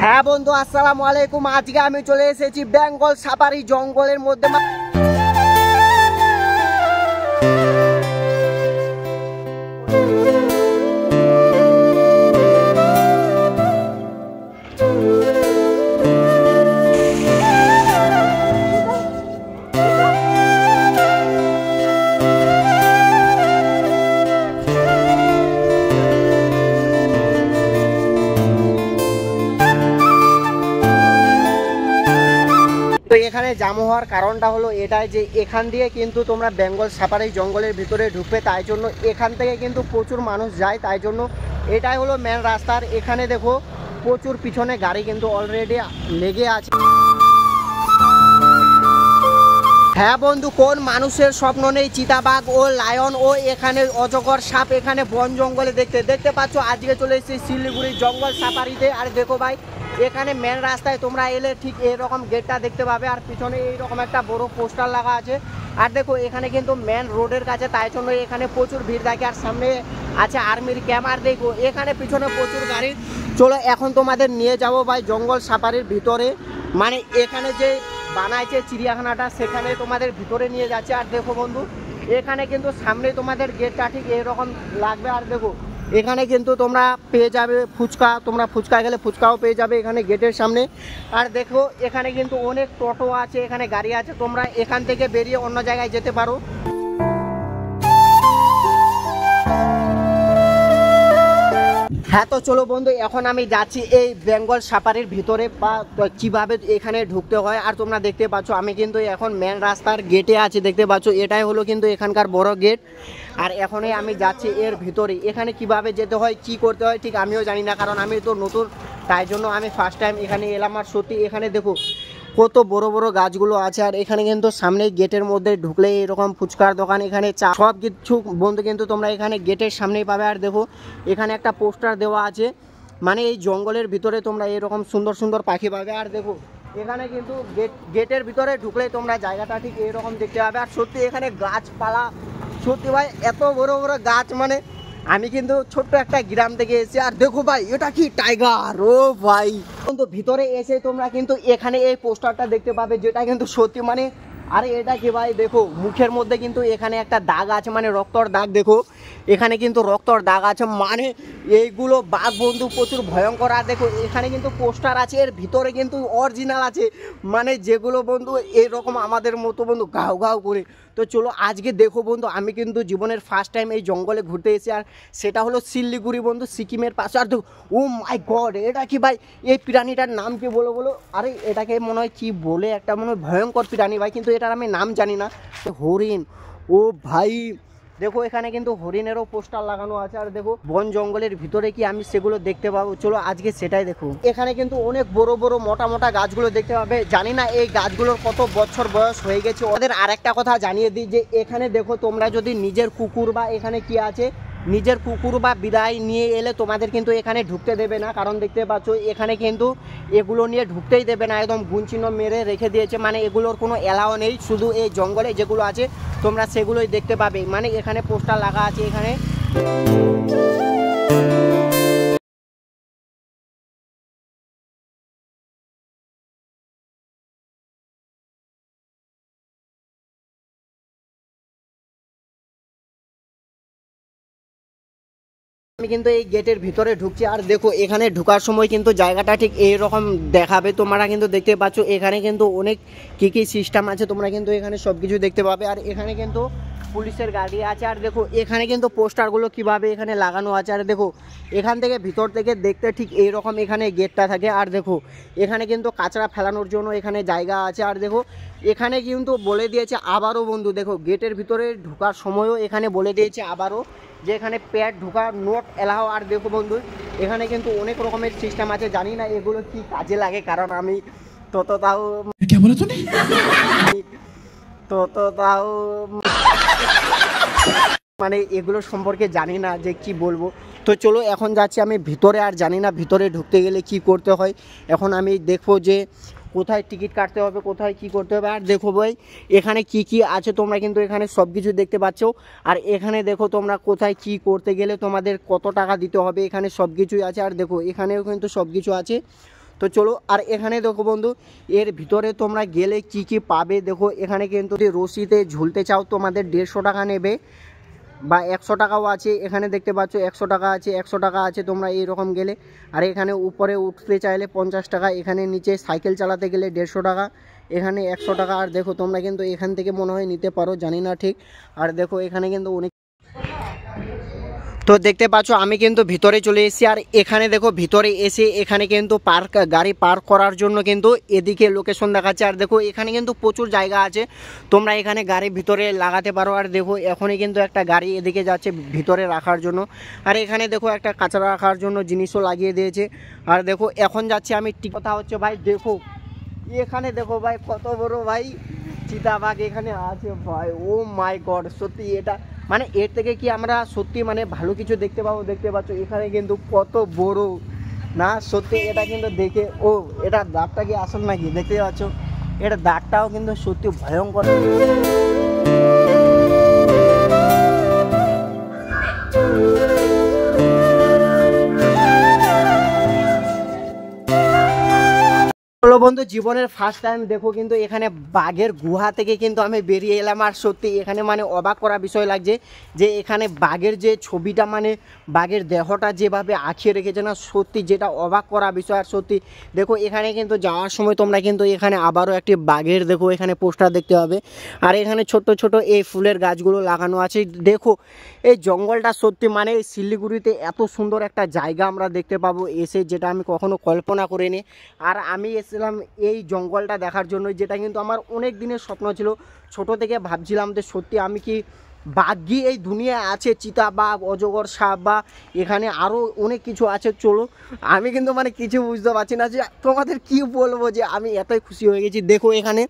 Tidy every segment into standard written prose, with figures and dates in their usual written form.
হ্যাঁ বন্ধু, আসসালামু আলাইকুম। আজকে আমি চলে এসেছি বেঙ্গল সাফারি জঙ্গলের মধ্যে। তো এখানে জাম হওয়ার কারণটা হলো এটাই যে এখান দিয়ে কিন্তু তোমরা বেঙ্গল সাফারি জঙ্গলের ভিতরে ঢুকবে, তাই জন্য এখান থেকে কিন্তু প্রচুর মানুষ যায়, তাই জন্য এটাই হলো মেন রাস্তার। এখানে দেখো প্রচুর পিছনে গাড়ি কিন্তু অলরেডি লেগে আছে। হ্যাঁ বন্ধু, কোন মানুষের স্বপ্ন নেই চিতাবাঘ ও লায়ন ও এখানে অজগর সাপ এখানে বন জঙ্গলে দেখতে পাচ্ছ। আজকে চলে এসেছি শিলিগুড়ি জঙ্গল সাফারিতে। আর দেখো ভাই, এখানে মেন রাস্তায় তোমরা এলে ঠিক এরকম গেটটা দেখতে পাবে, আর পিছনে এইরকম একটা বড় পোস্টার লাগা আছে। আর দেখো এখানে কিন্তু মেন রোডের কাছে, তাই জন্য এখানে প্রচুর ভিড় থাকে। আর সামনে আছে আর্মির ক্যাম্প। আর দেখো এখানে পিছনে প্রচুর গাড়ি। চলো এখন তোমাদের নিয়ে যাবো ভাই জঙ্গল সাফারির ভিতরে, মানে এখানে যে বানাইছে চিড়িয়াখানাটা সেখানে তোমাদের ভিতরে নিয়ে যাচ্ছে। আর দেখো বন্ধু, এখানে কিন্তু সামনে তোমাদের গেটটা ঠিক এরকম লাগবে। আর দেখো এখানে কিন্তু তোমরা পেয়ে যাবে ফুচকা, তোমরা ফুচকা গেলে ফুচকাও পেয়ে যাবে এখানে গেটের সামনে। আর দেখো এখানে কিন্তু অনেক টোটো আছে, এখানে গাড়ি আছে, তোমরা এখান থেকে বেরিয়ে অন্য জায়গায় যেতে পারো। হ্যাঁ তো চলো বন্ধু, এখন আমি যাচ্ছি এই বেঙ্গল সাফারির ভিতরে বা কিভাবে এখানে ঢুকতে হয়। আর তোমরা দেখতে পাচ্ছ আমি কিন্তু এখন মেন রাস্তার গেটে আছি, দেখতে পাচ্ছ এটাই হলো কিন্তু এখানকার বড় গেট। আর এখনই আমি যাচ্ছি এর ভিতরে। এখানে কিভাবে যেতে হয় কি করতে হয় ঠিক আমিও জানি না, কারণ আমি তো নতুন, তাই জন্য আমি ফার্স্ট টাইম এখানে এলাম। আর সত্যি এখানে দেখো কত বড় বড় গাছগুলো আছে। আর এখানে কিন্তু সামনে গেটের মধ্যে ঢুকলে এরকম ফুচকার দোকান, এখানে চা, সব কিছু বন্ধু কিন্তু তোমরা এখানে গেটের সামনেই পাবে। আর দেখো এখানে একটা পোস্টার দেওয়া আছে, মানে এই জঙ্গলের ভিতরে তোমরা এরকম সুন্দর সুন্দর পাখি পাবে। আর দেখো এখানে কিন্তু গেটের ভিতরে ঢুকলে তোমরা জায়গাটা ঠিক এরকম দেখতে পাবে। আর সত্যি এখানে গাছপালা, সত্যি ভাই এত বড় বড় গাছ, মানে আমি কিন্তু ছোট্ট একটা গ্রাম থেকে এসেছি। আর দেখো ভাই এটা কি টাইগার, ও ভাই। কিন্তু ভিতরে এসে তোমরা কিন্তু এখানে এই পোস্টারটা দেখতে পাবে, যেটা কিন্তু সত্যি, মানে আরে এটা কি ভাই, দেখো মুখের মধ্যে কিন্তু এখানে একটা দাগ আছে, মানে রক্তর দাগ। দেখো এখানে কিন্তু রক্তর দাগ আছে, মানে এইগুলো বাঘ বন্ধু প্রচুর ভয়ঙ্কর। আর দেখো এখানে কিন্তু পোস্টার আছে, এর ভিতরে কিন্তু অরিজিনাল আছে, মানে যেগুলো বন্ধু এরকম আমাদের মতো বন্ধু গাও গাও করে। তো চলো আজকে দেখো বন্ধু, আমি কিন্তু জীবনের ফার্স্ট টাইম এই জঙ্গলে ঘুরতে এসেছি, আর সেটা হলো শিলিগুড়ি বন্ধু, সিকিমের পাশে। আর দেখো ও মাই গড, এটা কি ভাই, এই প্রাণীটার নাম কি বলো বলো? আরে এটাকে মনে হয় কি বলে, একটা মনে হয় ভয়ঙ্কর প্রাণী ভাই, কিন্তু এটার আমি নাম জানি না। হরিণ, ও ভাই দেখো এখানে কিন্তু হরিণেরও পোস্টার লাগানো আছে। আর দেখো বন জঙ্গলের ভিতরে কি আমি সেগুলো দেখতে পাবো, চলো আজকে সেটাই দেখো। এখানে কিন্তু অনেক বড় বড় মোটা মোটা গাছগুলো দেখতে পাবে, জানি না এই গাছগুলোর কত বছর বয়স হয়ে গেছে। ওদের আরেকটা কথা জানিয়ে দিই যে এখানে দেখো তোমরা যদি নিজের কুকুর বা এখানে কি আছে নিজের কুকুর বা বিড়াল নিয়ে এলে তোমাদের কিন্তু এখানে ঢুকতে দেবে না, কারণ দেখতে পাচ্ছ এখানে কিন্তু এগুলো নিয়ে ঢুকতেই দেবে না, একদম গুনচিহ্ন মেরে রেখে দিয়েছে, মানে এগুলোর কোনো অ্যালাও নেই। শুধু এই জঙ্গলে যেগুলো আছে তোমরা সেগুলোই দেখতে পাবে, মানে এখানে পোস্টার লাগা আছে এখানে। আমি কিন্তু এই গেটের ভিতরে ঢুকছি। আর দেখো এখানে ঢোকার সময় কিন্তু জায়গাটা ঠিক এইরকম দেখাবে, তোমরা কিন্তু দেখতে পাচ্ছ এখানে কিন্তু অনেক কি কি সিস্টেম আছে, তোমরা কিন্তু এখানে সব কিছু দেখতে পাবে। আর এখানে কিন্তু পুলিশের গাড়ি আছে। আর দেখো এখানে কিন্তু পোস্টারগুলো কিভাবে এখানে লাগানো আছে। আর দেখো এখান থেকে ভিতর থেকে দেখতে ঠিক এইরকম এখানে গেটটা থাকে। আর দেখো এখানে কিন্তু কাঁচড়া ফেলানোর জন্য এখানে জায়গা আছে। আর দেখো এখানে কিন্তু বলে দিয়েছে আবারও বন্ধু, দেখো গেটের ভিতরে ঢোকার সময়ও এখানে বলে দিয়েছে আবারও যে এখানে প্যাড ঢোকা নোট এলাও। আর দেখো বন্ধু এখানে কিন্তু অনেক রকমের সিস্টেম আছে, জানি না এগুলো কি কাজে লাগে, কারণ আমি ততটাও মানে এগুলো সম্পর্কে জানি না যে কি বলবো। তো চলো এখন যাচ্ছি আমি ভিতরে, আর জানি না ভিতরে ঢুকতে গেলে কি করতে হয়। এখন আমি দেখবো যে কোথায় টিকিট কাটতে হবে, কোথায় কি করতে হবে। আর দেখো ভাই এখানে কি কি আছে তোমরা কিন্তু এখানে সব কিছু দেখতে পাচ্ছ। আর এখানে দেখো তোমরা কোথায় কি করতে গেলে তোমাদের কত টাকা দিতে হবে, এখানে সব কিছুই আছে। আর দেখো এখানেও কিন্তু সব কিছু আছে, তো চলো। আর এখানে দেখো বন্ধু, এর ভিতরে তোমরা গেলে কি কি পাবে দেখো। এখানে কিন্তু যদি রশিতে ঝুলতে চাও তোমাদের 150 টাকা নেবে, বা 100 টাকাও আছে। এখানে দেখতে পাচ্ছ 100 টাকা আছে, 100 টাকা আছে তোমরা এইরকম গেলে। আর এখানে উপরে উঠতে চাইলে 50 টাকা, এখানে নিচে সাইকেল চালাতে গেলে 150 টাকা, এখানে 100 টাকা। আর দেখো তোমরা কিন্তু এখান থেকে মনে হয় নিতে পারো, জানি না ঠিক। আর দেখো এখানে কিন্তু অনেক, তো দেখতে পাচ্ছ আমি কিন্তু ভিতরে চলে এসেছি। আর এখানে দেখো ভিতরে এসে এখানে কিন্তু গাড়ি পার্ক করার জন্য কিন্তু এদিকে লোকেশন দেখাচ্ছে। আর দেখো এখানে কিন্তু প্রচুর জায়গা আছে, তোমরা এখানে গাড়ি ভিতরে লাগাতে পারো। আর দেখো এখনই কিন্তু একটা গাড়ি এদিকে যাচ্ছে ভিতরে রাখার জন্য। আর এখানে দেখো একটা কাঁচরা রাখার জন্য জিনিসও লাগিয়ে দিয়েছে। আর দেখো এখন যাচ্ছি আমি, কথা হচ্ছে ভাই দেখো এখানে দেখো ভাই কত বড় ভাই চিতাবাঘ এখানে আছে ভাই। ও মাই গড, সত্যি এটা মানে এর থেকে কি আমরা সত্যি মানে ভালো কিছু দেখতে পাবো। দেখতে পাচ্ছ এখানে কিন্তু কত বড় না, সত্যি এটা কিন্তু দেখে, ও এটা দাঁতটা কি আসল নাকি, দেখতে পাচ্ছ এটা দাঁতটাও কিন্তু সত্যি ভয়ঙ্কর। চলো বন্ধু, জীবনের ফার্স্ট টাইম দেখো কিন্তু এখানে বাঘের গুহা থেকে কিন্তু আমি বেরিয়ে এলাম। আর সত্যি এখানে মানে অবাক করা বিষয় লাগছে যে এখানে বাঘের যে ছবিটা, মানে বাঘের দেহটা যেভাবে আঁকিয়ে রেখেছে না, সত্যি যেটা অবাক করা বিষয়। আর সত্যি দেখো এখানে কিন্তু যাওয়ার সময় তোমরা কিন্তু এখানে আবারও একটি বাঘের দেখো এখানে পোস্টার দেখতে হবে। আর এখানে ছোট ছোট এই ফুলের গাছগুলো লাগানো আছে। দেখো এই জঙ্গলটা সত্যি মানে শিলিগুড়িতে এত সুন্দর একটা জায়গা আমরা দেখতে পাবো এসে, যেটা আমি কখনো কল্পনা করিনি। আর আমি এসেছিলাম এই জঙ্গলটা দেখার জন্য, যেটা কিন্তু আমার অনেক দিনের স্বপ্ন ছিল। ছোট থেকে ভাবছিলাম যে সত্যি আমি কি বাঘই এই দুনিয়ায় আছে, চিতা বাঘ, অজগর সাপ, বা এখানে আরও অনেক কিছু আছে। চলো, আমি কিন্তু মানে কিছু বুঝতে পারছি না যে তোমাদের কি বলবো, যে আমি এতই খুশি হয়ে গেছি। দেখো এখানে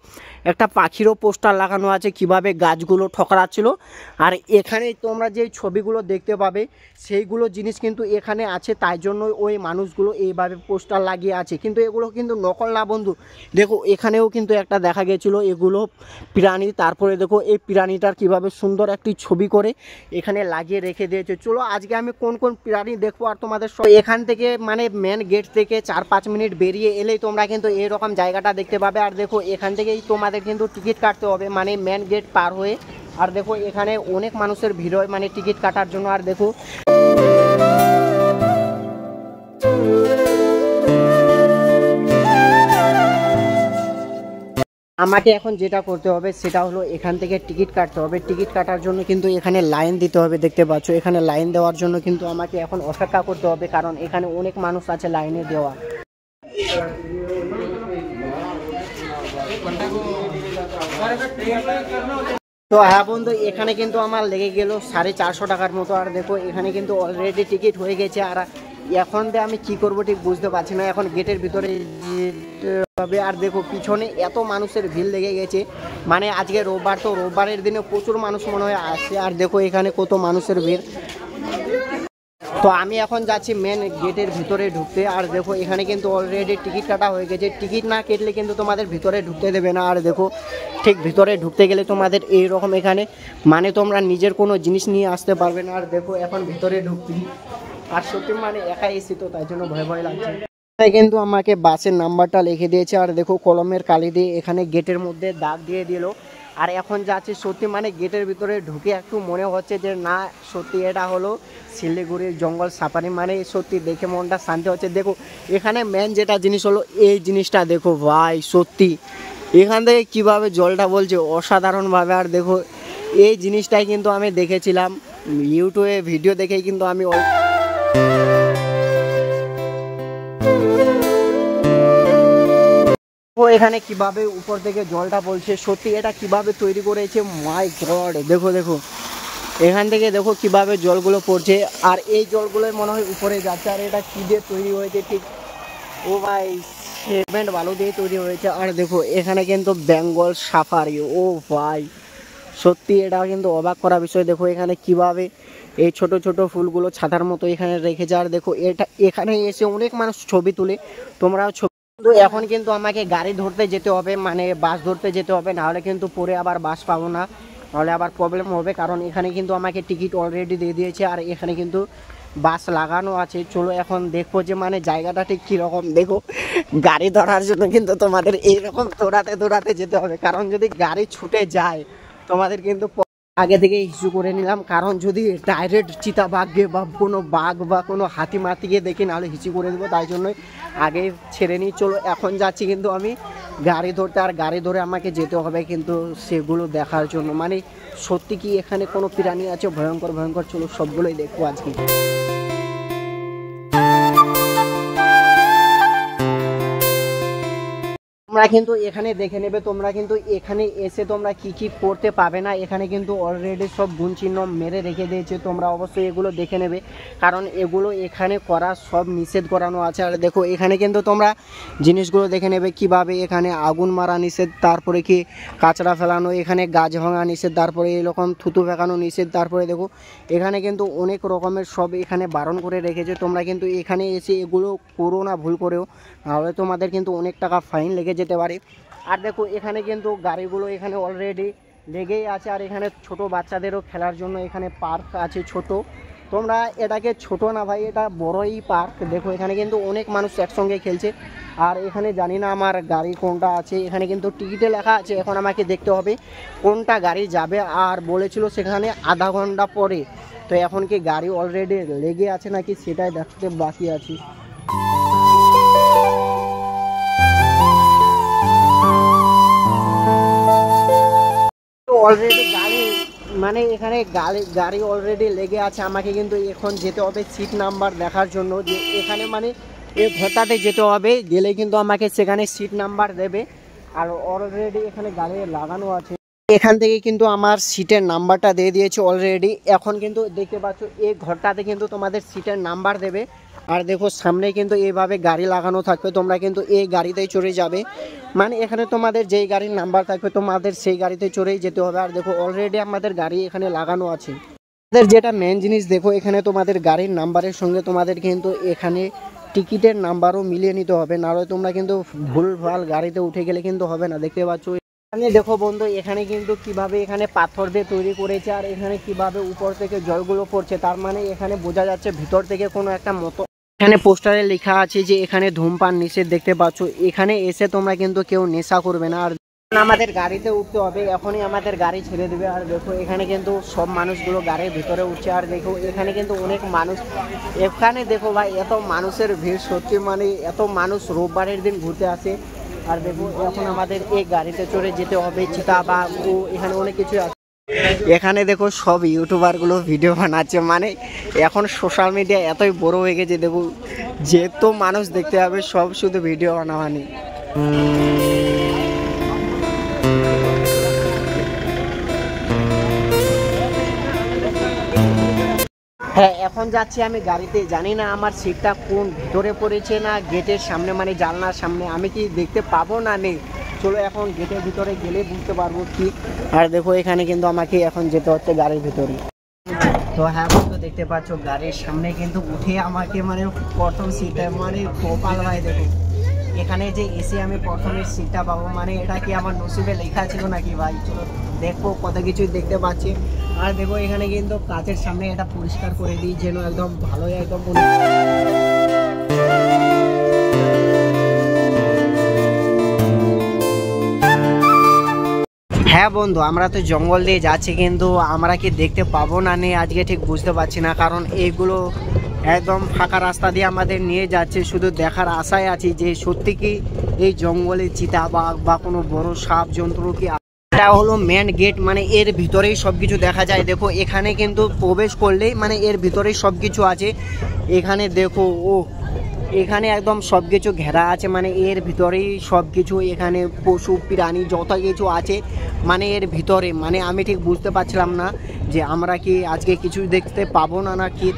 একটা পাখিরও পোস্টার লাগানো আছে, কিভাবে গাছগুলো ঠকরাচ্ছিল। আর এখানে তোমরা যে ছবিগুলো দেখতে পাবে সেইগুলো জিনিস কিন্তু এখানে আছে, তাই জন্য ওই মানুষগুলো এইভাবে পোস্টার লাগিয়ে আছে। কিন্তু এগুলো কিন্তু নকল না বন্ধু। দেখো এখানেও কিন্তু একটা দেখা গেছিলো, এগুলো প্রাণী। তারপরে দেখো এই প্রাণীটার কিভাবে সুন্দর একটি ছবি করে এখানে লাগিয়ে রেখে দিয়েছে। চলো আজকে আমি কোন কোন প্রাণী দেখবো আর তোমাদের সব এখান থেকে মানে মেন গেট থেকে 4-5 মিনিট বেরিয়ে এলেই তোমরা কিন্তু এরকম জায়গাটা দেখতে পাবে। আর দেখো এখান থেকেই তোমাদের কিন্তু টিকিট কাটতে হবে, মানে মেন গেট পার হয়ে। আর দেখো এখানে অনেক মানুষের ভিড় হয় মানে টিকিট কাটার জন্য। আর দেখো আমাকে এখন যেটা করতে হবে সেটা হলো এখান থেকে টিকিট কাটতে হবে। টিকিট কাটার জন্য কিন্তু এখানে লাইন দিতে হবে, দেখতে পাচ্ছ। এখানে লাইন দেওয়ার জন্য কিন্তু আমাকে এখন অপেক্ষা করতে হবে, কারণ এখানে অনেক মানুষ আছে লাইনে দেওয়া। তো হ্যাঁ বন্ধু, এখানে কিন্তু আমার লেগে গেল 450 টাকার মতো। আর দেখো এখানে কিন্তু অলরেডি টিকিট হয়ে গেছে। আর এখন আমি কি করব ঠিক বুঝতে পারছি না, এখন গেটের ভিতরে হবে। আর দেখো পিছনে এত মানুষের ভিড় লেগে গেছে, মানে আজকে রোববার, তো রোববারের দিনে প্রচুর মানুষ মনে হয় আসছে। আর দেখো এখানে কত মানুষের ভিড়। তো আমি এখন যাচ্ছি মেন গেটের ভিতরে ঢুকতে। আর দেখো এখানে কিন্তু অলরেডি টিকিট কাটা হয়ে গেছে। টিকিট না কেটলে কিন্তু তোমাদের ভিতরে ঢুকতে দেবে না। আর দেখো ঠিক ভিতরে ঢুকতে গেলে তোমাদের এইরকম এখানে মানে তোমরা নিজের কোনো জিনিস নিয়ে আসতে পারবে না। আর দেখো এখন ভিতরে ঢুকছি, আর সত্যি মানে একাই এসেছি তো তাই জন্য ভয় ভয় লাগছে। কিন্তু আমাকে বাসের নাম্বারটা লিখে দিয়েছে। আর দেখো কলমের কালি দিয়ে এখানে গেটের মধ্যে দাগ দিয়ে দিল। আর এখন যাচ্ছে সত্যি মানে গেটের ভিতরে ঢুকে একটু মনে হচ্ছে যে না সত্যি এটা হলো শিলিগুড়ির জঙ্গল সাফারি, মানে সত্যি দেখে মনটা শান্তি হচ্ছে। দেখো এখানে মেন যেটা জিনিস হলো এই জিনিসটা দেখো ভাই, সত্যি এখান থেকে কীভাবে জলটা বলছে অসাধারণভাবে। আর দেখো এই জিনিসটাই কিন্তু আমি দেখেছিলাম ইউটিউবে ভিডিও দেখেই কিন্তু আমি এখানে কিভাবে উপর থেকে জলটা বলছে, সত্যি এটা কিভাবে তৈরি করেছে মাই গড। দেখো দেখো এখান থেকে দেখো কিভাবে জলগুলো পড়ছে, আর এই জলগুলো মনে হয় উপরে যাচ্ছে। আর এটা কী দিয়ে তৈরি হয়েছে ঠিক, ও ভাই সিমেন্ট বালু দিয়ে তৈরি হয়েছে। আর দেখো এখানে কিন্তু বেঙ্গল সাফারি, ও ভাই সত্যি এটা কিন্তু অবাক করা বিষয়। দেখো এখানে কিভাবে এই ছোট ছোট ফুলগুলো ছাতার মতো এখানে রেখেছে। আর দেখো এটা এখানে এসে অনেক মানুষ ছবি তুলে, তোমরাও ছবি। তো এখন কিন্তু আমাকে গাড়ি ধরতে যেতে হবে, মানে বাস ধরতে যেতে হবে, নাহলে কিন্তু পরে আবার বাস পাবো না, নাহলে আবার প্রবলেম হবে। কারণ এখানে কিন্তু আমাকে টিকিট অলরেডি দিয়ে দিয়েছে। আর এখানে কিন্তু বাস লাগানো আছে। চলো এখন দেখবো যে মানে জায়গাটা ঠিক কীরকম। দেখো গাড়ি ধরার জন্য কিন্তু তোমাদের এইরকম দৌড়াতে দৌড়াতে যেতে হবে, কারণ যদি গাড়ি ছুটে যায় তোমাদের কিন্তু আগে থেকে ইস্যু করে নিলাম, কারণ যদি ডাইরেক্ট চিতা বাঘে বা কোনো বাঘ বা কোনো হাতি মাতি গিয়ে দেখি নাহলে হিসু করে দেবো, তাই জন্যই আগে ছেড়ে নিই। চলো এখন যাচ্ছি কিন্তু আমি গাড়ি ধরতে, আর গাড়ি ধরে আমাকে যেতে হবে কিন্তু সেগুলো দেখার জন্য, মানে সত্যি কি এখানে কোনো প্রাণী আছে ভয়ঙ্কর ভয়ঙ্কর। চলো সবগুলোই দেখবো আজকে। তোমরা কিন্তু এখানে দেখে নেবে, তোমরা কিন্তু এখানে এসে তোমরা কি কি করতে পাবে না, এখানে কিন্তু অলরেডি সব গুণ চিহ্ন মেরে রেখে দিয়েছে। তোমরা অবশ্যই এগুলো দেখে নেবে, কারণ এগুলো এখানে করা সব নিষেধ করানো আছে। আর দেখো এখানে কিন্তু তোমরা জিনিসগুলো দেখে নেবে কিভাবে এখানে আগুন মারা নিষেধ, তারপরে কি কাঁচড়া ফেলানো, এখানে গাছ ভাঙা নিষেধ, তারপরে এরকম থুতু ফেঁকানো নিষেধ। তারপরে দেখো এখানে কিন্তু অনেক রকমের সব এখানে বারণ করে রেখেছে। তোমরা কিন্তু এখানে এসে এগুলো করো না ভুল করেও, নাহলে তোমাদের কিন্তু অনেক টাকা ফাইন লেগে যেতে পারে। আর দেখো এখানে কিন্তু গাড়িগুলো এখানে অলরেডি লেগেই আছে, আর এখানে ছোট বাচ্চাদেরও খেলার জন্য এখানে পার্ক আছে ছোট। তোমরা এটাকে ছোট না ভাই, এটা বড়ই পার্ক। দেখো এখানে কিন্তু অনেক মানুষ একসঙ্গে খেলছে। আর এখানে জানি না আমার গাড়ি কোনটা আছে, এখানে কিন্তু টিকিটে লেখা আছে, এখন আমাকে দেখতে হবে কোনটা গাড়ি যাবে। আর বলেছিল সেখানে আধা ঘন্টা পরে, তো এখন কি গাড়ি অলরেডি লেগে আছে নাকি সেটাই দেখতে বাকি আছে। অলরেডি গাড়ি মানে এখানে গাড়ি অলরেডি লেগে আছে। আমাকে কিন্তু এখন যেতে হবে সিট নাম্বার দেখার জন্য, যে এখানে মানে এই ঘরটাতে যেতে হবে, গেলে কিন্তু আমাকে সেখানে সিট নাম্বার দেবে। আর অলরেডি এখানে গাড়ি লাগানো আছে, এখান থেকে কিন্তু আমার সিটের নাম্বারটা দিয়ে দিয়েছে অলরেডি। এখন কিন্তু দেখতে পাচ্ছ এই ঘরটাতে কিন্তু তোমাদের সিটের নাম্বার দেবে। আর দেখো সামনে কিন্তু এইভাবে গাড়ি লাগানো থাকবে, তোমরা কিন্তু এই গাড়িতেই চড়ে যাবে, মানে এখানে তোমাদের যেই গাড়ির নাম্বার থাকবে তোমাদের সেই গাড়িতে চড়েই যেতে হবে। আর দেখো অলরেডি আমাদের গাড়ি এখানে লাগানো আছে। তোমাদের যেটা মেন জিনিস দেখো, এখানে তোমাদের গাড়ির নাম্বারের সঙ্গে তোমাদের কিন্তু এখানে টিকিটের নাম্বারও মিলিয়ে নিতে হবে, নাহলে তোমরা কিন্তু ভুলভাল গাড়িতে উঠে গেলে কিন্তু হবে না। দেখতে পাচ্ছ এখানে দেখো বন্ধু, এখানে কিন্তু কিভাবে এখানে পাথর দিয়ে তৈরি করেছে, আর এখানে কিভাবে উপর থেকে জলগুলো পড়ছে, তার মানে এখানে বোঝা যাচ্ছে ভিতর থেকে কোনো একটা মতো। এখানে পোস্টারে লেখা আছে যে এখানে ধূমপান নিষেধ। দেখতে পাচ্ছ এখানে এসে তোমরা কিন্তু কেউ নেশা করবে না। আর আমাদের গাড়িতে উঠতে হবে, এখনই আমাদের গাড়ি ছেড়ে দেবে। আর দেখো এখানে কিন্তু সব মানুষগুলো গাড়ির ভিতরে উঠছে। আর দেখো এখানে কিন্তু অনেক মানুষ, এখানে দেখো ভাই এত মানুষের ভিড়, সত্যি মানে এত মানুষ রোববারের দিন ঘুরতে আসে। আর দেখো এখন আমাদের এই গাড়িতে চড়ে যেতে হবে চিতাবাঘ ও এখানে অনেক কিছু আছে। এখানে দেখো সব ইউটিউবার গুলো ভিডিও বানাচ্ছে, মানে এখন সোশ্যাল মিডিয়া এতই বড় হয়ে গেছে। দেখো যেত মানুষ দেখতে হবে সব শুধু ভিডিও বানাবানি। হ্যাঁ এখন যাচ্ছি আমি গাড়িতে, জানি না আমার সিটটা কোন ভিতরে পড়েছে না গেটের সামনে, মানে জানলার সামনে, আমি কি দেখতে পাবো না নেই। চলো এখন গেটের ভিতরে গেলে বুঝতে পারবো কি। আর দেখো এখানে কিন্তু আমাকে এখন যেতে হচ্ছে গাড়ির ভিতরে। তো হ্যাঁ বন্ধু দেখতে পাচ্ছ গাড়ির সামনে কিন্তু উঠে আমাকে মানে প্রথম সিটটা মানে কপাল ভাই। দেখো এখানে যে এসে আমি প্রথমের সিটটা পাবো, মানে এটা কি আমার নসিবে লেখা ছিল নাকি ভাই। চলো দেখবো কত কিছুই দেখতে পাচ্ছি। আর দেখো এখানে কিন্তু কাচের সামনে এটা পরিষ্কার করে দিই যেন একদম ভালোই একদম। হ্যাঁ বন্ধু আমরা তো জঙ্গল দিয়ে যাচ্ছি, কিন্তু আমরা কি দেখতে পাবো না নেই আজকে ঠিক বুঝতে পারছি না, কারণ এইগুলো একদম ফাঁকা রাস্তা দিয়ে আমাদের নিয়ে যাচ্ছে। শুধু দেখার আশায় আছি যে সত্যি কি এই জঙ্গলে চিতাবাঘ বা কোনো বড় সাপ জন্তু কি। এটা হলো মেন গেট, মানে এর ভিতরেই সব কিছু দেখা যায়। দেখো এখানে কিন্তু প্রবেশ করলেই মানে এর ভিতরেই সব কিছু আছে। এখানে দেখো ও এখানে একদম সব কিছু ঘেরা আছে, মানে এর ভিতরেই সব কিছু, এখানে পশু প্রাণী যত কিছু আছে মানে এর ভিতরে। মানে আমি ঠিক বুঝতে পারছিলাম না যে আমরা কি আজকে কিছু দেখতে পাবো না না কি।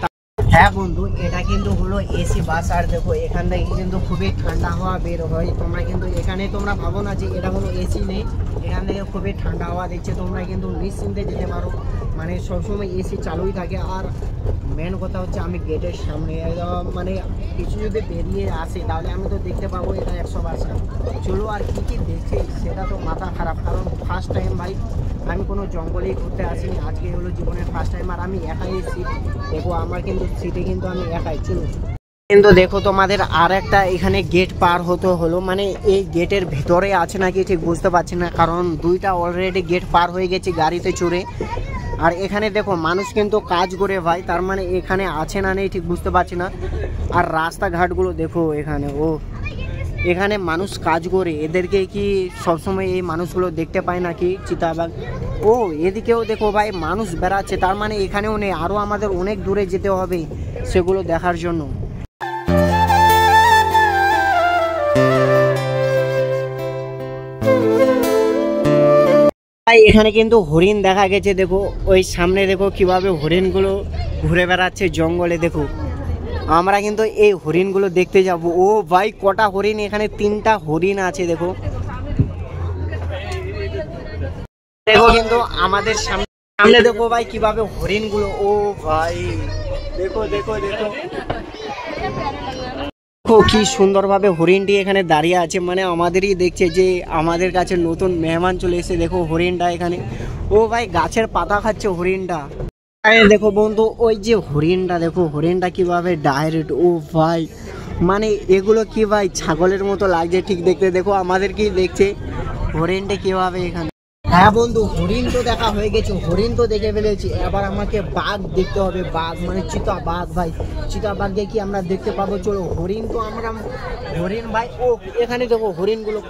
হ্যাঁ বন্ধু এটা কিন্তু হলো এসি বাস। আর দেখো এখান থেকে কিন্তু খুবই ঠান্ডা হাওয়া বের হয়। তোমরা কিন্তু এখানে তোমরা ভাবো না যে এটা কোনো এসি নেই, এখান থেকে খুবই ঠান্ডা হাওয়া দিচ্ছে। তোমরা কিন্তু নিশ্চিন্তে যেতে পারো, মানে সবসময় এসি চালুই থাকে। আর মেন কথা হচ্ছে আমি গেটের সামনে, মানে কিছু যদি বেরিয়ে আসে তাহলে আমি তো দেখতে পাবো এটা 100%। চলো আর কি কি দেখছি সেটা তো মাথা খারাপ, কারণ ফার্স্ট টাইম ভাই আমি কোনো জঙ্গলেই ঘুরতে আসিনি, আজকে হলো জীবনের ফার্স্ট টাইম। আর আমি একাই এসেছি, দেখো আমার কিন্তু সিটে কিন্তু আমি একাই। চলো কিন্তু দেখো তোমাদের আর একটা এখানে গেট পার হতে হলো, মানে এই গেটের ভিতরে আছে নাকি ঠিক বুঝতে পারছি না, কারণ দুইটা অলরেডি গেট পার হয়ে গেছে গাড়িতে চড়ে। আর এখানে দেখো মানুষ কিন্তু কাজ করে ভাই, তার মানে এখানে আছে না নেই ঠিক বুঝতে পারছি না। আর রাস্তাঘাটগুলো দেখো এখানে, এখানে মানুষ কাজ করে, এদেরকে কি সবসময় এই মানুষগুলো দেখতে পায় নাকি চিতাবাঘ? এদিকেও দেখো ভাই মানুষ বেড়াচ্ছে, তার মানে এখানেও নেই, আরও আমাদের অনেক দূরে যেতে হবে সেগুলো দেখার জন্য। এখানে কিন্তু হরিণ দেখা গেছে, দেখো ওই সামনে দেখো কিভাবে হরিণগুলো ঘুরে বেড়াচ্ছে জঙ্গলে। দেখো আমরা কিন্তু এই হরিণগুলো দেখতে যাব। ভাই কটা হরিণ, এখানে 3টা হরিণ আছে। দেখো দেখো কিন্তু আমাদের সামনে দেখো ভাই কিভাবে হরিণগুলো, ভাই দেখো দেখো দেখো কি সুন্দরভাবে হরিণটি এখানে দাঁড়িয়ে আছে, মানে আমাদেরই দেখছে যে আমাদের কাছে নতুন মেহমান চলে এসে। দেখো হরিণটা এখানে, ভাই গাছের পাতা খাচ্ছে হরিণটা। দেখো বন্ধু ওই যে হরিণটা, দেখো হরিণটা কিভাবে ডাইরেক্ট, ভাই মানে এগুলো কি ভাই ছাগলের মতো লাগছে ঠিক দেখতে। দেখো আমাদের কি দেখছে হরিণটা কিভাবে এখানে। হ্যাঁ বন্ধু হরিণ তো দেখা হয়ে গেছে, হরিণ তো দেখে ফেলেছি, এবার আমাকে বাঘ দেখতে হবে, বাঘ মানে চিতা বাঘ ভাই। চিতা বাঘকে কি আমরা দেখতে পাবো? চলো হরিণ তো আমরা, হরিণ ভাই এখানে দেখো হরিণগুলো।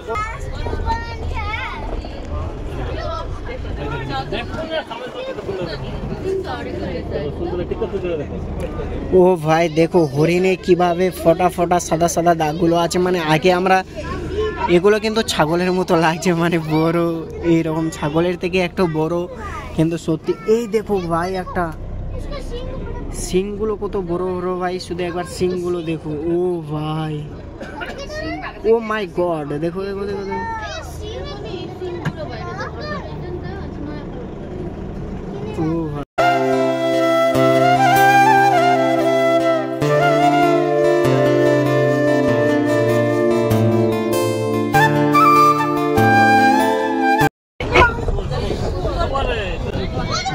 ভাই দেখো হরিণে কিভাবে ফটা ফটা সাদা সাদা দাগগুলো আছে, মানে আগে আমরা এগুলো কিন্তু ছাগলের মতো লাগছে, মানে বড় এইরকম ছাগলের থেকে একটু বড় কিন্তু সত্যি। এই দেখো ভাই একটা সিংগুলো কত বড় বড় ভাই, শুধু একবার সিংগুলো দেখো। ভাই মাই গড, দেখো দেখো দেখো দেখো। ভাই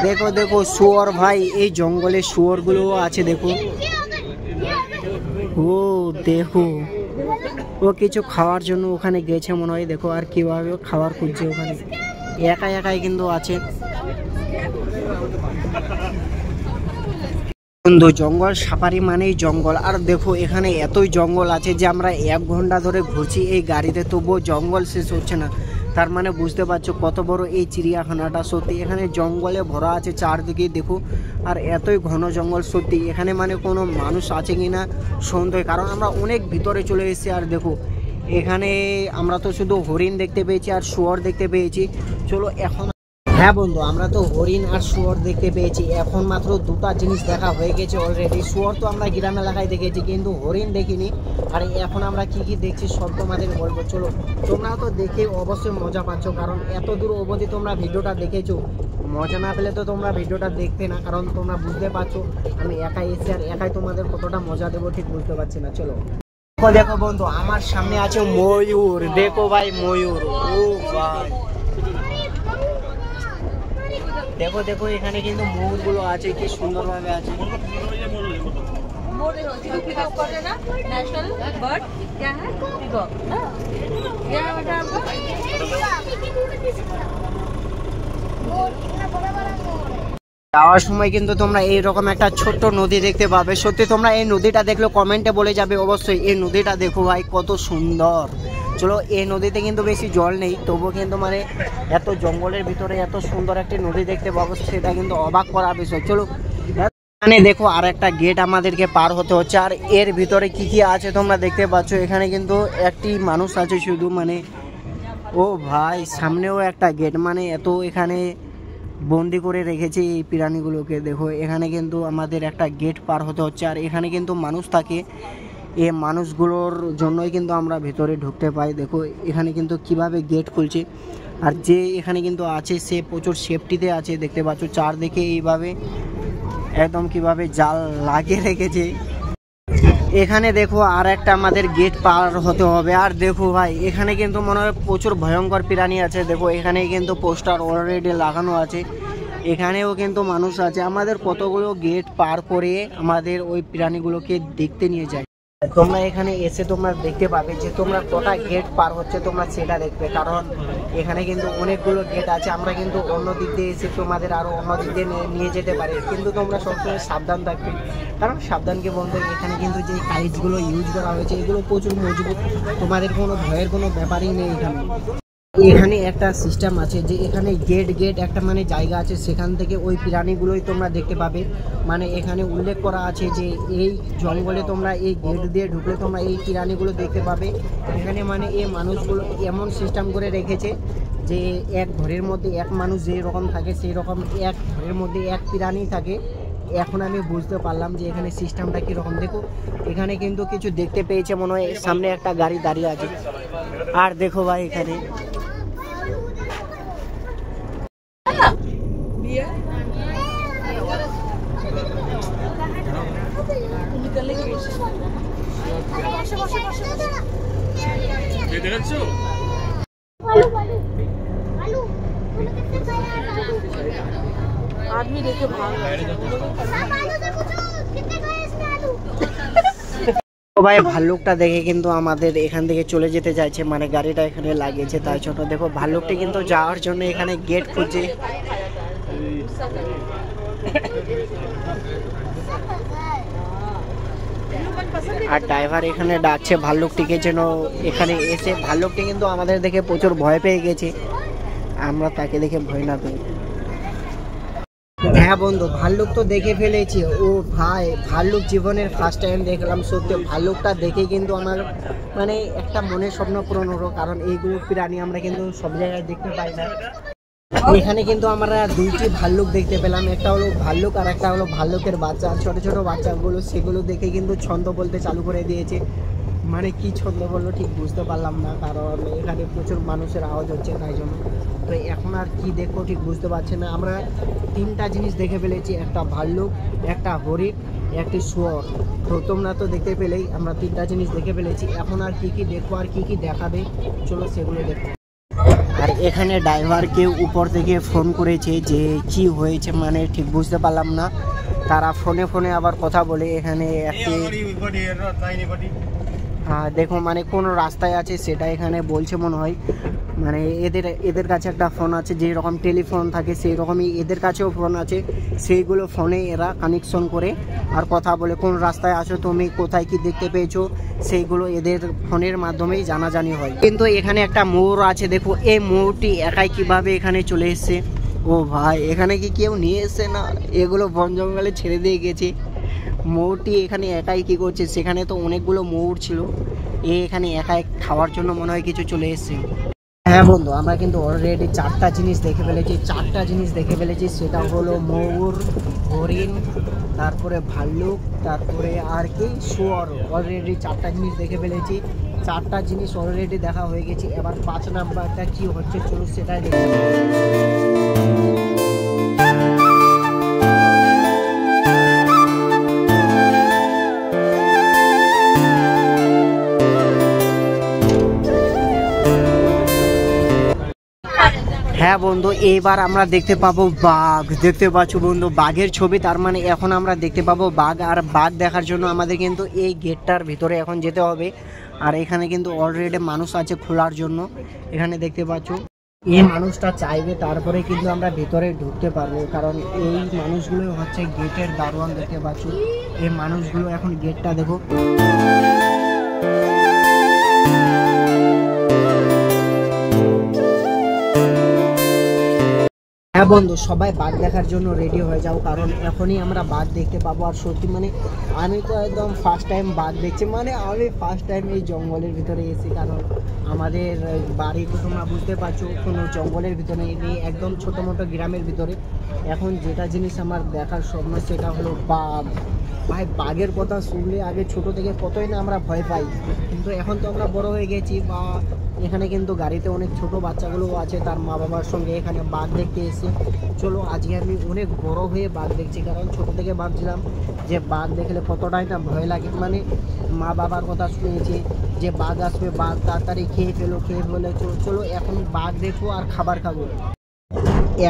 দেখো দেখো শুয়োর ভাই, এই জঙ্গলে শুয়োর গুলো আছে দেখো। দেখো কিছু খাওয়ার জন্য ওখানে গেছে মনে হয়, দেখো আর কিভাবে খাবার খুঁজছে ওখানে, একাই একাই কিন্তু আছে। বন্ধু জঙ্গল সাফারি মানেই জঙ্গল, আর দেখো এখানে এতই জঙ্গল আছে যে আমরা 1 ঘন্টা ধরে ঘুরছি এই গাড়িতে, তবুও জঙ্গল শেষ হচ্ছে না। তার মানে বুঝতে পারছো কত বড় এই চিড়িয়াখানাটা। সত্যি এখানে জঙ্গলে ভরা আছে চারদিকে দেখো, আর এতই ঘন জঙ্গল। সত্যি এখানে মানে কোনো মানুষ আছে কি না সন্দেহ, কারণ আমরা অনেক ভিতরে চলে এসেছি। আর দেখো এখানে আমরা তো শুধু হরিণ দেখতে পেয়েছি আর শুয়োর দেখতে পেয়েছি। চলো এখন, হ্যাঁ বন্ধু আমরা তো হরিণ আর শুয়োর দেখতে পেয়েছি, এখন মাত্র 2টা জিনিস দেখা হয়ে গেছে অলরেডি। শুয়োর তো আমরা গ্রাম এলাকায় দেখেছি, কিন্তু হরিণ দেখিনি। আর এখন আমরা কি কি দেখছি সব তোমাদের বলবো। চলো তোমরাও তো দেখে অবশ্যই মজা পাচ্ছ, কারণ এত দূর অবধি তোমরা ভিডিওটা দেখেছো, মজা না পেলে তো তোমরা ভিডিওটা দেখতে না, কারণ তোমরা বুঝতে পারছো আমি একাই এসে আর একাই তোমাদের কতটা মজা দেবো ঠিক বুঝতে পারছি না। চলো দেখো বন্ধু আমার সামনে আছে ময়ূর, দেখো ভাই ময়ূর। ভাই দেখো দেখো এখানে কিন্তু ময়ূরগুলো আছে, কি সুন্দরভাবে আছে। যাওয়ার সময় কিন্তু তোমরা এইরকম একটা ছোট্ট নদী দেখতে পাবে। সত্যি তোমরা এই নদীটা দেখলে কমেন্টে বলে যাবে অবশ্যই, এই নদীটা দেখো ভাই কত সুন্দর। চলো এই নদীতে কিন্তু বেশি জল নেই, তবুও কিন্তু মানে এত জঙ্গলের ভিতরে এত সুন্দর একটি নদী দেখতে পাবো, সেটা কিন্তু অবাক করার বিষয়। চলো এখানে দেখো আর একটা গেট আমাদেরকে পার হতে হচ্ছে, আর এর ভিতরে কি কি আছে তোমরা দেখতে পাচ্ছ। এখানে কিন্তু একটি মানুষ আছে শুধু, মানে ভাই সামনেও একটা গেট, মানে এত এখানে বন্দি করে রেখেছে এই প্রাণীগুলোকে। দেখো এখানে কিন্তু আমাদের একটা গেট পার হতে হচ্ছে, আর এখানে কিন্তু মানুষ থাকে, এই মানুষগুলোর জন্যই কিন্তু আমরা ভেতরে ঢুকতে পাই। দেখো এখানে কিন্তু কিভাবে গেট খুলছে, আর যে এখানে কিন্তু আছে সে প্রচুর সেফটিতে আছে, দেখতে পাচ্ছ চারদিকে এইভাবে একদম কিভাবে জাল লাগিয়ে রেখেছে। এখানে দেখো আর একটা আমাদের গেট পার হতে হবে। আর দেখো ভাই এখানে কিন্তু মনে হয় প্রচুর ভয়ঙ্কর প্রাণী আছে। দেখো এখানে কিন্তু পোস্টার অলরেডি লাগানো আছে, এখানেও কিন্তু মানুষ আছে। আমাদের কতগুলো গেট পার করে আমাদের ওই প্রাণীগুলোকে দেখতে নিয়ে যায়। তোমরা এখানে এসে তোমরা দেখতে পাবে যে তোমরা কটা গেট পার হচ্ছে, তোমরা সেটা দেখবে, কারণ এখানে কিন্তু অনেকগুলো গেট আছে। আমরা কিন্তু অন্য দিক দিয়ে এসে তোমাদের আরও অন্য দিক দিয়ে নিয়ে যেতে পারি, কিন্তু তোমরা সবসময় সাবধান থাকবে, কারণ সাবধানকে বলতে এখানে কিন্তু যে কাইজগুলো ইউজ করা হয়েছে এগুলো প্রচুর মজবুত, তোমাদের কোনো ভয়ের কোনো ব্যাপারই নেই। এখানে একটা সিস্টেম আছে যে এখানে গেট একটা মানে জায়গা আছে, সেখান থেকে ওই প্রাণীগুলোই তোমরা দেখতে পাবে। মানে এখানে উল্লেখ করা আছে যে এই জঙ্গলে তোমরা এই গেট দিয়ে ঢুকলে তোমরা এই প্রাণীগুলো দেখতে পাবে। এখানে মানে এই মানুষগুলো এমন সিস্টেম করে রেখেছে যে এক ঘরের মধ্যে এক মানুষ যেই রকম থাকে সেই রকম এক ঘরের মধ্যে এক প্রাণী থাকে। এখন আমি বুঝতে পারলাম যে এখানে সিস্টেমটা কীরকম। দেখো এখানে কিন্তু কিছু দেখতে পেয়েছে, মনে হয় সামনে একটা গাড়ি দাঁড়িয়ে আছে। আর দেখো ভাই এখানে आदमी देखे भाग ভাই ভাল্লুকটা দেখে কিন্তু আমাদের এখান থেকে চলে যেতে চাইছে, মানে গাড়িটা এখানে লাগিয়েছে তাই জন্য। দেখো ভাল্লুকটা কিন্তু যাওয়ার জন্য এখানে গেট খুঁজছে। আর ড্রাইভার এখানে ডাকছে ভাল্লুকটিকে যেন এখানে এসে। ভাল্লুকটি কিন্তু আমাদের দেখে প্রচুর ভয় পেয়ে গেছে, আমরা তাকে দেখে ভয় না পেয়ে। হ্যাঁ বন্ধু, ভাল্লুক তো দেখে ফেলেছি। ও ভাই ভাল্লুক জীবনের ফার্স্ট টাইম দেখলাম। সত্যি ভাল্লুকটা দেখে কিন্তু আমার মানে একটা মনের স্বপ্ন পূরণ হলো, কারণ এইগুলো প্রাণী আমরা কিন্তু সব জায়গায় দেখতে পাই না। এখানে কিন্তু আমরা দুইটি ভাল্লুক দেখতে পেলাম, একটা হলো ভাল্লুক আর একটা হলো ভাল্লুকের বাচ্চা। ছোট ছোট বাচ্চাগুলো সেগুলো দেখে কিন্তু ছন্দ বলতে চালু করে দিয়েছে। মানে কি ছন্দ বললো ঠিক বুঝতে পারলাম না, কারণ এখানে প্রচুর মানুষের আওয়াজ হচ্ছে তাই জন্য। তো এখন আর কি দেখবো ঠিক বুঝতে পারছি না। আমরা তিনটা জিনিস দেখে ফেলেছি, একটা ভাল্লুক, একটা হরিণ, একটি শুয়োর। তো তোমরা তো দেখতে পেলেই আমরা তিনটা জিনিস দেখে ফেলেছি। এখন আর কি কি দেখবো আর কি কি দেখাবে, চলো সেগুলো দেখো। আর এখানে ড্রাইভারকে উপর থেকে ফোন করেছে যে কি হয়েছে, মানে ঠিক বুঝতে পারলাম না। তারা ফোনে আবার কথা বলে। এখানে একটি দেখো মানে কোন রাস্তায় আছে সেটা এখানে বলছে মনে হয়। মানে এদের কাছে একটা ফোন আছে, যেই রকম টেলিফোন থাকে সেই রকমই এদের কাছেও ফোন আছে। সেইগুলো ফোনে এরা কানেকশন করে আর কথা বলে, কোন রাস্তায় আছো তুমি, কোথায় কি দেখতে পেয়েছো, সেইগুলো এদের ফোনের মাধ্যমেই জানাজানি হয়। কিন্তু এখানে একটা মোড় আছে, দেখো এই মোড়টি একাই কিভাবে এখানে চলে এসছে। ও ভাই এখানে কি কেউ নিয়ে এসছে না, এগুলো বন জঙ্গলে ছেড়ে দিয়ে গেছে। ময়ূরটি এখানে একাই কি করছে, সেখানে তো অনেকগুলো ময়ূর ছিল, এখানে একাই খাওয়ার জন্য মনে হয় কিছু চলে এসছে। হ্যাঁ বন্ধু, আমরা কিন্তু অলরেডি চারটা জিনিস দেখে ফেলেছি। সেটা হলো ময়ূর, হরিণ, তারপরে ভাল্লুক, তারপরে আর কি শুয়োর। অলরেডি চারটা জিনিস দেখে ফেলেছি। চারটা জিনিস অলরেডি দেখা হয়ে গেছে। এবার 5 নাম্বারটা কি হচ্ছে চলো সেটাই দেখি। হ্যাঁ বন্ধু, এইবার আমরা দেখতে পাবো বাঘ। দেখতে পাচ্ছ বন্ধু বাঘের ছবি, তার মানে এখন আমরা দেখতে পাবো বাঘ। আর বাঘ দেখার জন্য আমাদের কিন্তু এই গেটটার ভিতরে এখন যেতে হবে। আর এখানে কিন্তু অলরেডি মানুষ আছে খোলার জন্য, এখানে দেখতে পাচ্ছ। এই মানুষটা চাইবে তারপরে কিন্তু আমরা ভিতরে ঢুকতে পারবো, কারণ এই মানুষগুলো হচ্ছে গেটের দারোয়ান। দেখতে পাচ্ছ এই মানুষগুলো এখন গেটটা দেখো। হ্যাঁ বন্ধু, সবাই বাঘ দেখার জন্য রেডি হয়ে যাও, কারণ এখনই আমরা বাঘ দেখতে পাবো। আর সত্যি মানে আমি তো একদম ফার্স্ট টাইম বাঘ দেখছি, মানে আমি ফার্স্ট টাইম এই জঙ্গলের ভিতরে এসেছি, কারণ আমাদের বাড়ি তো তোমরা বুঝতে পারছো কোনো জঙ্গলের ভিতরে নেই, একদম ছোটো মোটো গ্রামের ভিতরে। এখন যেটা জিনিস আমার দেখার স্বপ্ন সেটা হলো বাঘ। ভাই বাঘের কথা শুনলে আগে ছোট থেকে কতই না আমরা ভয় পাই, কিন্তু এখন তো আমরা বড় হয়ে গেছি। বা এখানে কিন্তু গাড়িতে অনেক ছোট বাচ্চাগুলোও আছে তার মা বাবার সঙ্গে এখানে বাঘ দেখতে এসে। চলো আজকে আমি অনেক বড় হয়ে বাঘ দেখছি, কারণ ছোট থেকে ভাবছিলাম যে বাঘ দেখলে কতটাই না ভয় লাগে। মানে মা বাবার কথা শুনেছি যে বাঘ আসবে, বাঘ তাড়াতাড়ি খেয়ে ফেলো, চলো এখন বাঘ দেখো আর খাবার খাবো।